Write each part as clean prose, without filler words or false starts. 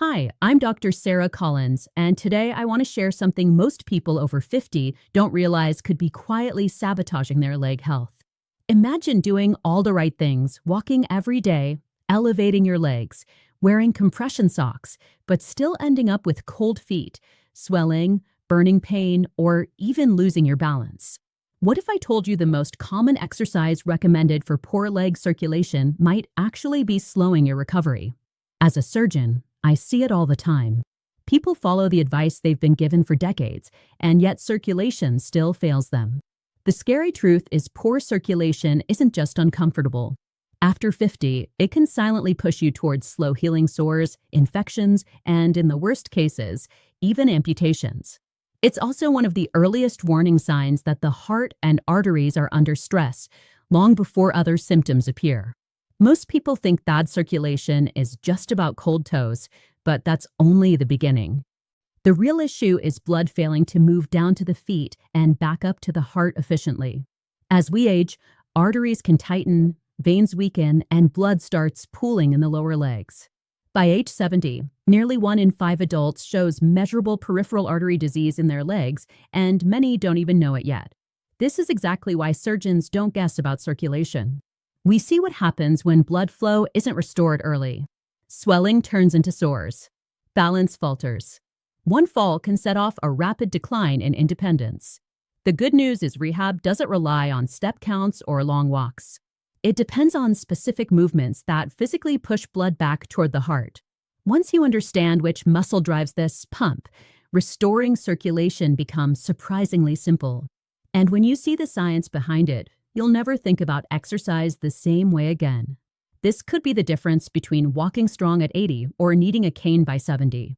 Hi, I'm Dr. Sara Collins, and today I want to share something most people over 50 don't realize could be quietly sabotaging their leg health. Imagine doing all the right things, walking every day, elevating your legs, wearing compression socks, but still ending up with cold feet, swelling, burning pain, or even losing your balance. What if I told you the most common exercise recommended for poor leg circulation might actually be slowing your recovery? As a surgeon, I see it all the time. People follow the advice they've been given for decades, and yet circulation still fails them. The scary truth is poor circulation isn't just uncomfortable. After 50, it can silently push you towards slow healing sores, infections, and in the worst cases, even amputations. It's also one of the earliest warning signs that the heart and arteries are under stress, long before other symptoms appear. Most people think bad circulation is just about cold toes, but that's only the beginning. The real issue is blood failing to move down to the feet and back up to the heart efficiently. As we age, arteries can tighten, veins weaken, and blood starts pooling in the lower legs. By age 70, nearly 1 in 5 adults shows measurable peripheral artery disease in their legs, and many don't even know it yet. This is exactly why surgeons don't guess about circulation. We see what happens when blood flow isn't restored early. Swelling turns into sores. Balance falters. One fall can set off a rapid decline in independence. The good news is rehab doesn't rely on step counts or long walks. It depends on specific movements that physically push blood back toward the heart. Once you understand which muscle drives this pump, restoring circulation becomes surprisingly simple. And when you see the science behind it, you'll never think about exercise the same way again. This could be the difference between walking strong at 80 or needing a cane by 70.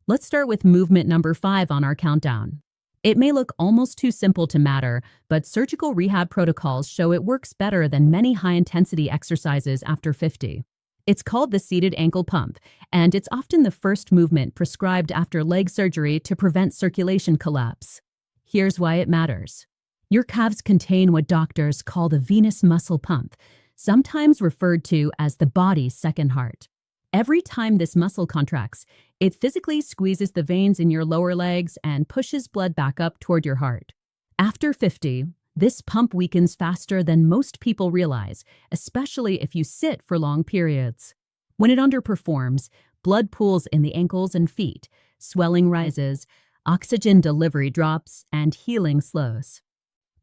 Let's start with movement number 5 on our countdown. It may look almost too simple to matter, but surgical rehab protocols show it works better than many high-intensity exercises after 50. It's called the seated ankle pump, and it's often the first movement prescribed after leg surgery to prevent circulation collapse. Here's why it matters. Your calves contain what doctors call the venous muscle pump, sometimes referred to as the body's second heart. Every time this muscle contracts, it physically squeezes the veins in your lower legs and pushes blood back up toward your heart. After 50, this pump weakens faster than most people realize, especially if you sit for long periods. When it underperforms, blood pools in the ankles and feet, swelling rises, oxygen delivery drops, and healing slows.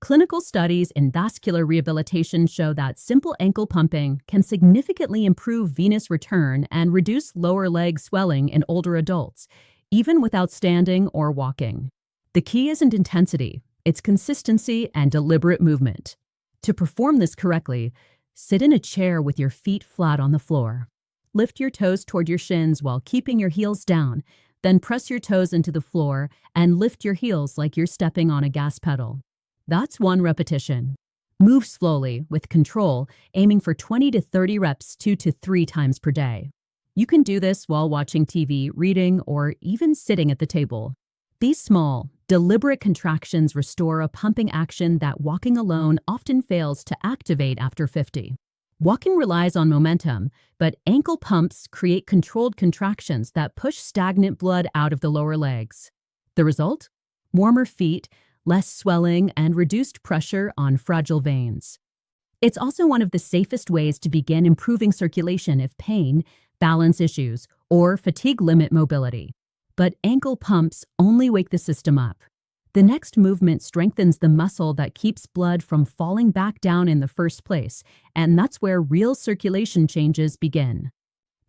Clinical studies in vascular rehabilitation show that simple ankle pumping can significantly improve venous return and reduce lower leg swelling in older adults, even without standing or walking. The key isn't intensity, it's consistency and deliberate movement. To perform this correctly, sit in a chair with your feet flat on the floor. Lift your toes toward your shins while keeping your heels down, then press your toes into the floor and lift your heels like you're stepping on a gas pedal. That's 1 repetition. Move slowly, with control, aiming for 20 to 30 reps 2 to 3 times per day. You can do this while watching TV, reading, or even sitting at the table. These small, deliberate contractions restore a pumping action that walking alone often fails to activate after 50. Walking relies on momentum, but ankle pumps create controlled contractions that push stagnant blood out of the lower legs. The result? Warmer feet, less swelling, and reduced pressure on fragile veins. It's also one of the safest ways to begin improving circulation if pain, balance issues, or fatigue limit mobility. But ankle pumps only wake the system up. The next movement strengthens the muscle that keeps blood from falling back down in the first place, and that's where real circulation changes begin.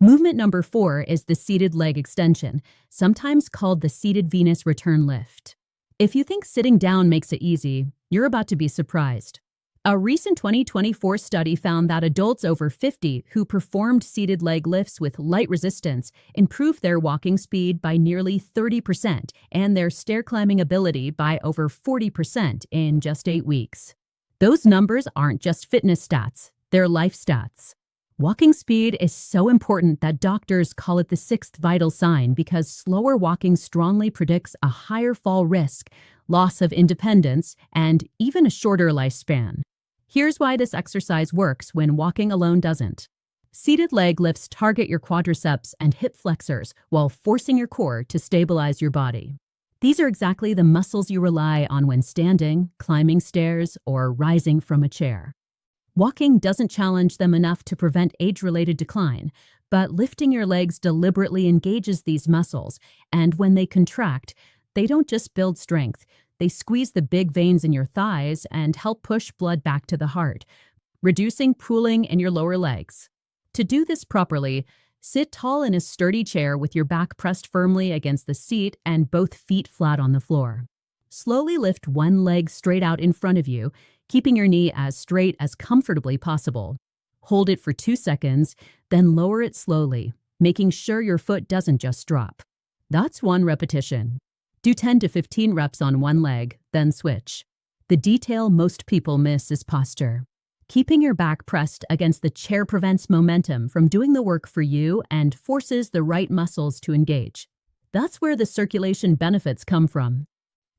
Movement number 4 is the seated leg extension, sometimes called the seated venous return lift. If you think sitting down makes it easy, you're about to be surprised. A recent 2024 study found that adults over 50 who performed seated leg lifts with light resistance improved their walking speed by nearly 30% and their stair climbing ability by over 40% in just 8 weeks. Those numbers aren't just fitness stats, they're life stats. Walking speed is so important that doctors call it the 6th vital sign because slower walking strongly predicts a higher fall risk, loss of independence, and even a shorter lifespan. Here's why this exercise works when walking alone doesn't. Seated leg lifts target your quadriceps and hip flexors while forcing your core to stabilize your body. These are exactly the muscles you rely on when standing, climbing stairs, or rising from a chair. Walking doesn't challenge them enough to prevent age-related decline, but lifting your legs deliberately engages these muscles, and when they contract, they don't just build strength, they squeeze the big veins in your thighs and help push blood back to the heart, reducing pooling in your lower legs. To do this properly, sit tall in a sturdy chair with your back pressed firmly against the seat and both feet flat on the floor. Slowly lift one leg straight out in front of you, keeping your knee as straight as comfortably possible. Hold it for 2 seconds, then lower it slowly, making sure your foot doesn't just drop. That's one repetition. Do 10 to 15 reps on one leg, then switch. The detail most people miss is posture. Keeping your back pressed against the chair prevents momentum from doing the work for you and forces the right muscles to engage. That's where the circulation benefits come from.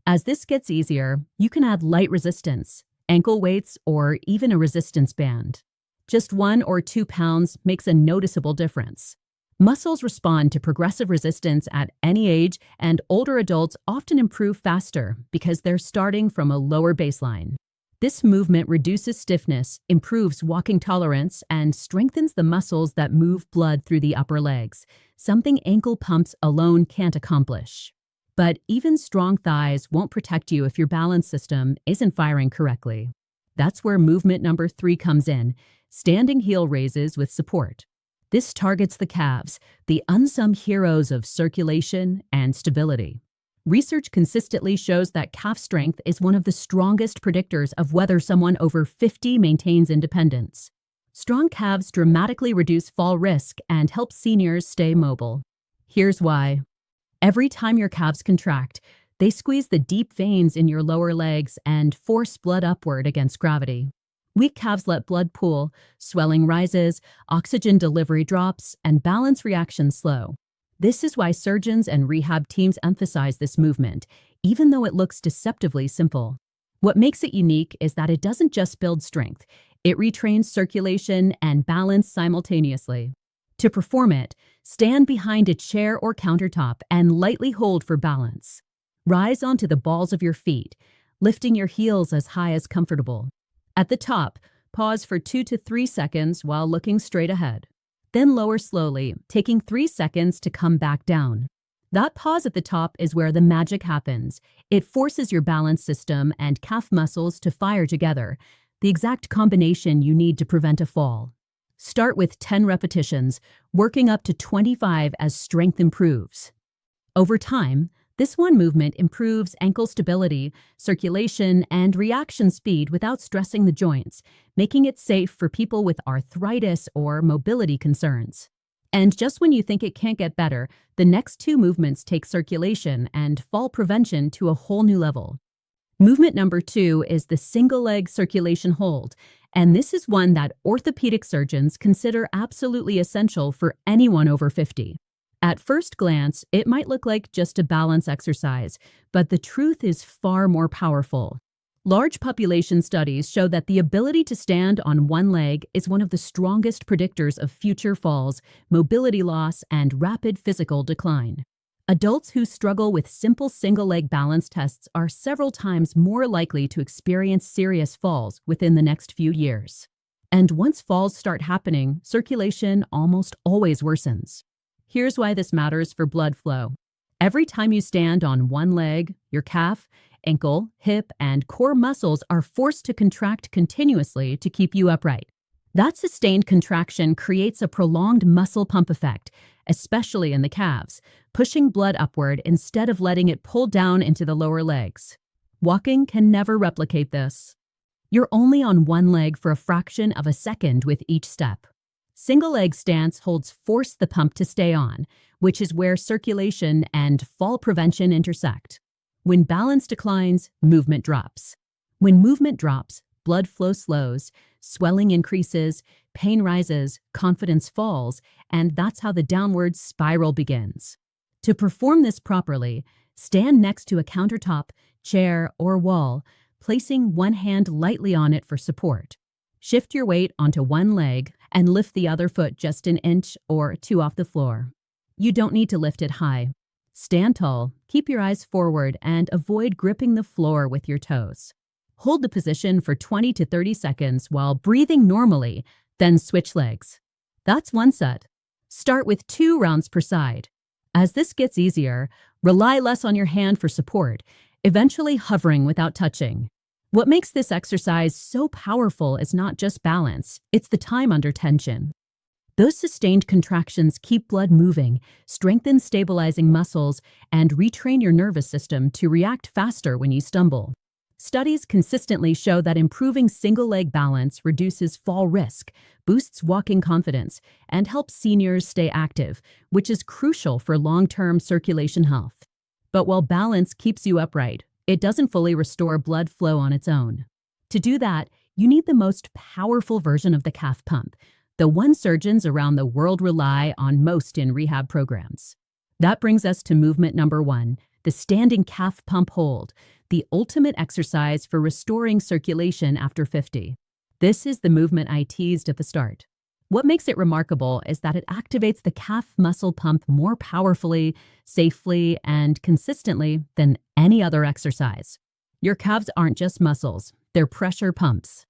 As this gets easier, you can add light resistance, ankle weights, or even a resistance band. Just 1 or 2 pounds makes a noticeable difference. Muscles respond to progressive resistance at any age, and older adults often improve faster because they're starting from a lower baseline. This movement reduces stiffness, improves walking tolerance, and strengthens the muscles that move blood through the upper legs, something ankle pumps alone can't accomplish. But even strong thighs won't protect you if your balance system isn't firing correctly. That's where movement number 3 comes in, standing heel raises with support. This targets the calves, the unsung heroes of circulation and stability. Research consistently shows that calf strength is one of the strongest predictors of whether someone over 50 maintains independence. Strong calves dramatically reduce fall risk and help seniors stay mobile. Here's why. Every time your calves contract, they squeeze the deep veins in your lower legs and force blood upward against gravity. Weak calves let blood pool, swelling rises, oxygen delivery drops, and balance reactions slow. This is why surgeons and rehab teams emphasize this movement, even though it looks deceptively simple. What makes it unique is that it doesn't just build strength, it retrains circulation and balance simultaneously. To perform it, stand behind a chair or countertop and lightly hold for balance. Rise onto the balls of your feet, lifting your heels as high as comfortable. At the top, pause for 2 to 3 seconds while looking straight ahead. Then lower slowly, taking 3 seconds to come back down. That pause at the top is where the magic happens. It forces your balance system and calf muscles to fire together, the exact combination you need to prevent a fall. Start with 10 repetitions, working up to 25 as strength improves. Over time, this one movement improves ankle stability, circulation, and reaction speed without stressing the joints, making it safe for people with arthritis or mobility concerns. And just when you think it can't get better, the next 2 movements take circulation and fall prevention to a whole new level. Movement number 2 is the single leg circulation hold, and this is one that orthopedic surgeons consider absolutely essential for anyone over 50. At first glance, it might look like just a balance exercise, but the truth is far more powerful. Large population studies show that the ability to stand on one leg is one of the strongest predictors of future falls, mobility loss, and rapid physical decline. Adults who struggle with simple single-leg balance tests are several times more likely to experience serious falls within the next few years. And once falls start happening, circulation almost always worsens. Here's why this matters for blood flow. Every time you stand on one leg, your calf, ankle, hip, and core muscles are forced to contract continuously to keep you upright. That sustained contraction creates a prolonged muscle pump effect, especially in the calves, pushing blood upward instead of letting it pull down into the lower legs. Walking can never replicate this. You're only on one leg for a fraction of a second with each step. Single leg stance holds force the pump to stay on, which is where circulation and fall prevention intersect. When balance declines, movement drops. When movement drops, blood flow slows, swelling increases, pain rises, confidence falls, and that's how the downward spiral begins. To perform this properly, stand next to a countertop, chair, or wall, placing one hand lightly on it for support. Shift your weight onto one leg and lift the other foot just an inch or two off the floor. You don't need to lift it high. Stand tall, keep your eyes forward, and avoid gripping the floor with your toes. Hold the position for 20 to 30 seconds while breathing normally, then switch legs. That's one set. Start with 2 rounds per side. As this gets easier, rely less on your hand for support, eventually hovering without touching. What makes this exercise so powerful is not just balance, it's the time under tension. Those sustained contractions keep blood moving, strengthen stabilizing muscles, and retrain your nervous system to react faster when you stumble. Studies consistently show that improving single-leg balance reduces fall risk, boosts walking confidence, and helps seniors stay active, which is crucial for long-term circulation health. But while balance keeps you upright, it doesn't fully restore blood flow on its own. To do that, you need the most powerful version of the calf pump, the one surgeons around the world rely on most in rehab programs. That brings us to movement number 1, the standing calf pump hold, the ultimate exercise for restoring circulation after 50. This is the movement I teased at the start. What makes it remarkable is that it activates the calf muscle pump more powerfully, safely, and consistently than any other exercise. Your calves aren't just muscles, they're pressure pumps.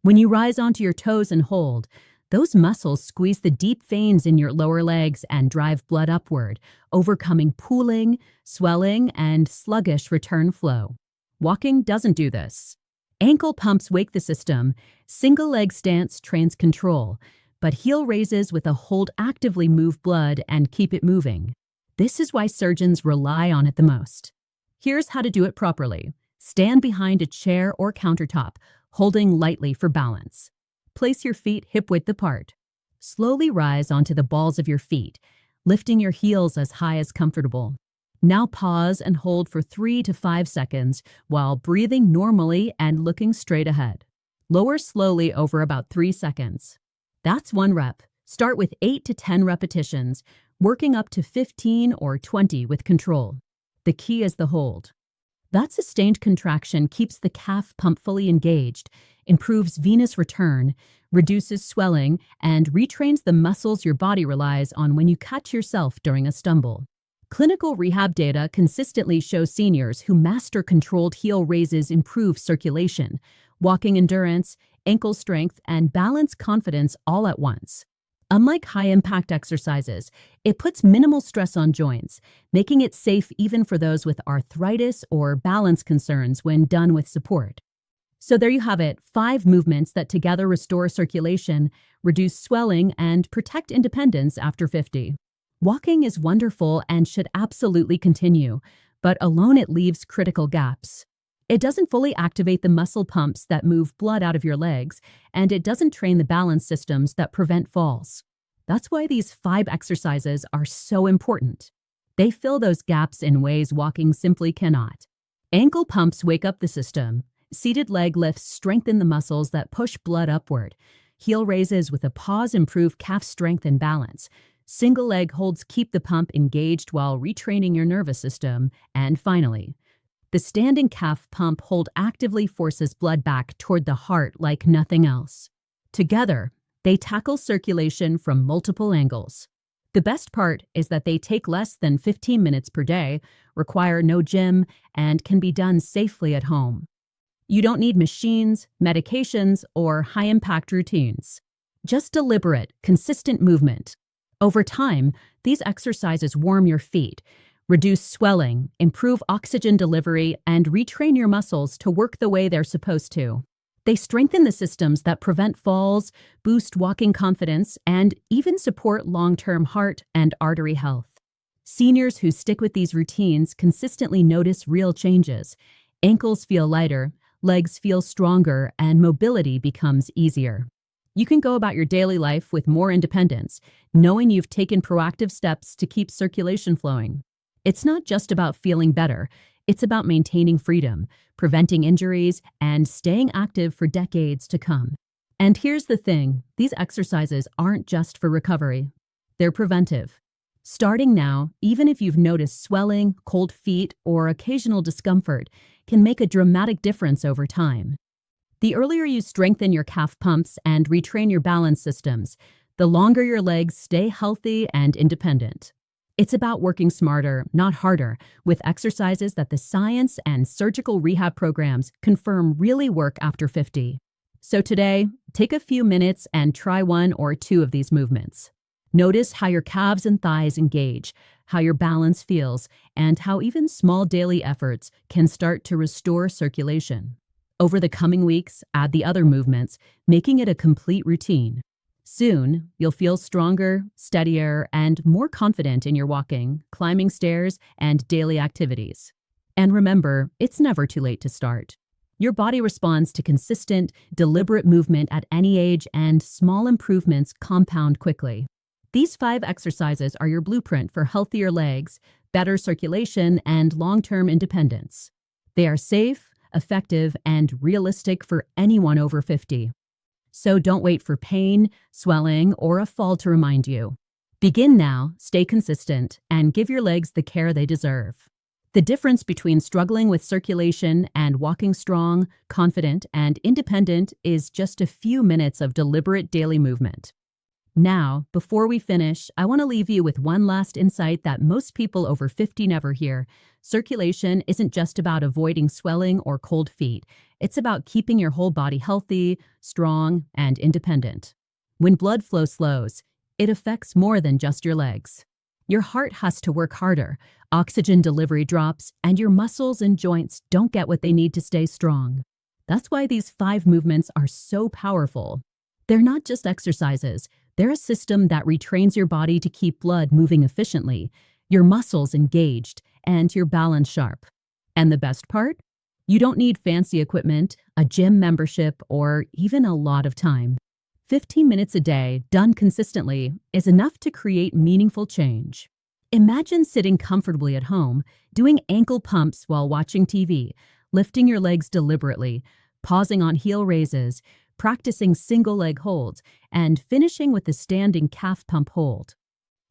When you rise onto your toes and hold, those muscles squeeze the deep veins in your lower legs and drive blood upward, overcoming pooling, swelling, and sluggish return flow. Walking doesn't do this. Ankle pumps wake the system, single leg stance trains control, but heel raises with a hold actively move blood and keep it moving. This is why surgeons rely on it the most. Here's how to do it properly. Stand behind a chair or countertop, holding lightly for balance. Place your feet hip-width apart. Slowly rise onto the balls of your feet, lifting your heels as high as comfortable. Now pause and hold for 3 to 5 seconds while breathing normally and looking straight ahead. Lower slowly over about 3 seconds. That's 1 rep. Start with 8 to 10 repetitions, working up to 15 or 20 with control. The key is the hold. That sustained contraction keeps the calf pump fully engaged, improves venous return, reduces swelling, and retrains the muscles your body relies on when you catch yourself during a stumble. Clinical rehab data consistently shows seniors who master controlled heel raises improve circulation, walking endurance, ankle strength, and balance confidence all at once. Unlike high-impact exercises, it puts minimal stress on joints, making it safe even for those with arthritis or balance concerns when done with support. So there you have it, 5 movements that together restore circulation, reduce swelling, and protect independence after 50. Walking is wonderful and should absolutely continue, but alone it leaves critical gaps. It doesn't fully activate the muscle pumps that move blood out of your legs, and it doesn't train the balance systems that prevent falls. That's why these 5 exercises are so important. They fill those gaps in ways walking simply cannot. Ankle pumps wake up the system. Seated leg lifts strengthen the muscles that push blood upward. Heel raises with a pause improve calf strength and balance. Single leg holds keep the pump engaged while retraining your nervous system. And finally, the standing calf pump hold actively forces blood back toward the heart like nothing else. Together, they tackle circulation from multiple angles. The best part is that they take less than 15 minutes per day, require no gym, and can be done safely at home. You don't need machines, medications, or high-impact routines. Just deliberate, consistent movement. Over time, these exercises warm your feet, reduce swelling, improve oxygen delivery, and retrain your muscles to work the way they're supposed to. They strengthen the systems that prevent falls, boost walking confidence, and even support long-term heart and artery health. Seniors who stick with these routines consistently notice real changes. Ankles feel lighter, legs feel stronger, and mobility becomes easier. You can go about your daily life with more independence, knowing you've taken proactive steps to keep circulation flowing. It's not just about feeling better, it's about maintaining freedom, preventing injuries, and staying active for decades to come. And here's the thing, these exercises aren't just for recovery. They're preventive. Starting now, even if you've noticed swelling, cold feet, or occasional discomfort, can make a dramatic difference over time. The earlier you strengthen your calf pumps and retrain your balance systems, the longer your legs stay healthy and independent. It's about working smarter, not harder, with exercises that the science and surgical rehab programs confirm really work after 50. So today, take a few minutes and try one or two of these movements. Notice how your calves and thighs engage, how your balance feels, and how even small daily efforts can start to restore circulation. Over the coming weeks, add the other movements, making it a complete routine. Soon, you'll feel stronger, steadier, and more confident in your walking, climbing stairs, and daily activities. And remember, it's never too late to start. Your body responds to consistent, deliberate movement at any age, and small improvements compound quickly. These 5 exercises are your blueprint for healthier legs, better circulation, and long-term independence. They are safe, effective, and realistic for anyone over 50. So don't wait for pain, swelling, or a fall to remind you. Begin now, stay consistent, and give your legs the care they deserve. The difference between struggling with circulation and walking strong, confident, and independent is just a few minutes of deliberate daily movement. Now, before we finish, I want to leave you with one last insight that most people over 50 never hear. Circulation isn't just about avoiding swelling or cold feet. It's about keeping your whole body healthy, strong, and independent. When blood flow slows, it affects more than just your legs. Your heart has to work harder, oxygen delivery drops, and your muscles and joints don't get what they need to stay strong. That's why these 5 movements are so powerful. They're not just exercises. They're a system that retrains your body to keep blood moving efficiently, your muscles engaged, and your balance sharp. And the best part? You don't need fancy equipment, a gym membership, or even a lot of time. 15 minutes a day, done consistently, is enough to create meaningful change. Imagine sitting comfortably at home, doing ankle pumps while watching TV, lifting your legs deliberately, pausing on heel raises, practicing single leg holds, and finishing with the standing calf pump hold.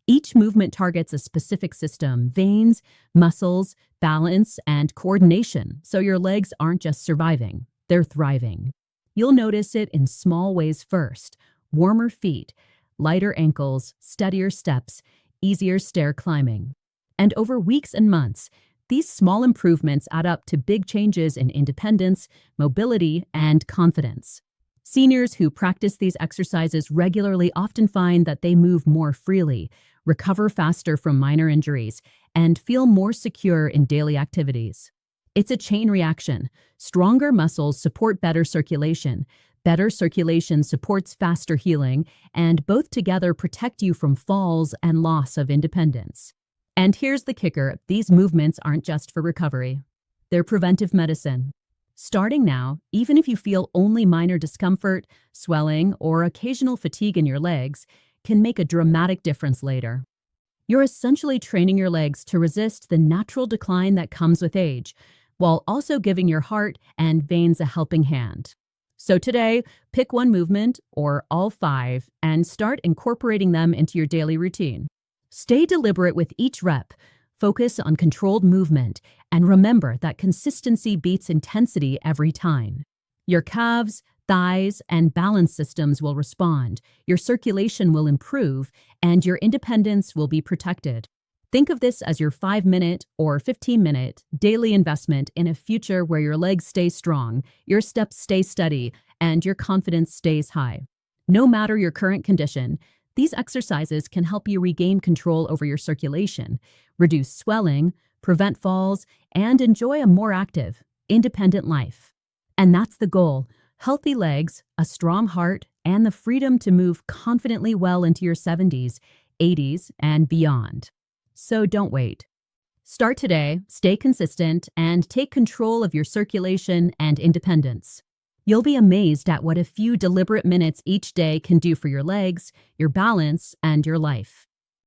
Each movement targets a specific system: veins, muscles, balance, and coordination, so your legs aren't just surviving, they're thriving. You'll notice it in small ways first: warmer feet, lighter ankles, steadier steps, easier stair climbing. And over weeks and months, these small improvements add up to big changes in independence, mobility, and confidence. Seniors who practice these exercises regularly often find that they move more freely, recover faster from minor injuries, and feel more secure in daily activities. It's a chain reaction. Stronger muscles support better circulation supports faster healing, and both together protect you from falls and loss of independence. And here's the kicker: these movements aren't just for recovery. They're preventive medicine. Starting now, even if you feel only minor discomfort, swelling, or occasional fatigue in your legs, can make a dramatic difference later. You're essentially training your legs to resist the natural decline that comes with age, while also giving your heart and veins a helping hand. So today, pick one movement, or all 5, and start incorporating them into your daily routine. Stay deliberate with each rep. Focus on controlled movement, and remember that consistency beats intensity every time. Your calves, thighs, and balance systems will respond, your circulation will improve, and your independence will be protected. Think of this as your 5-minute or 15-minute daily investment in a future where your legs stay strong, your steps stay steady, and your confidence stays high. No matter your current condition, these exercises can help you regain control over your circulation, reduce swelling, prevent falls, and enjoy a more active, independent life. And that's the goal: healthy legs, a strong heart, and the freedom to move confidently well into your 70s, 80s, and beyond. So don't wait. Start today, stay consistent, and take control of your circulation and independence. You'll be amazed at what a few deliberate minutes each day can do for your legs, your balance, and your life.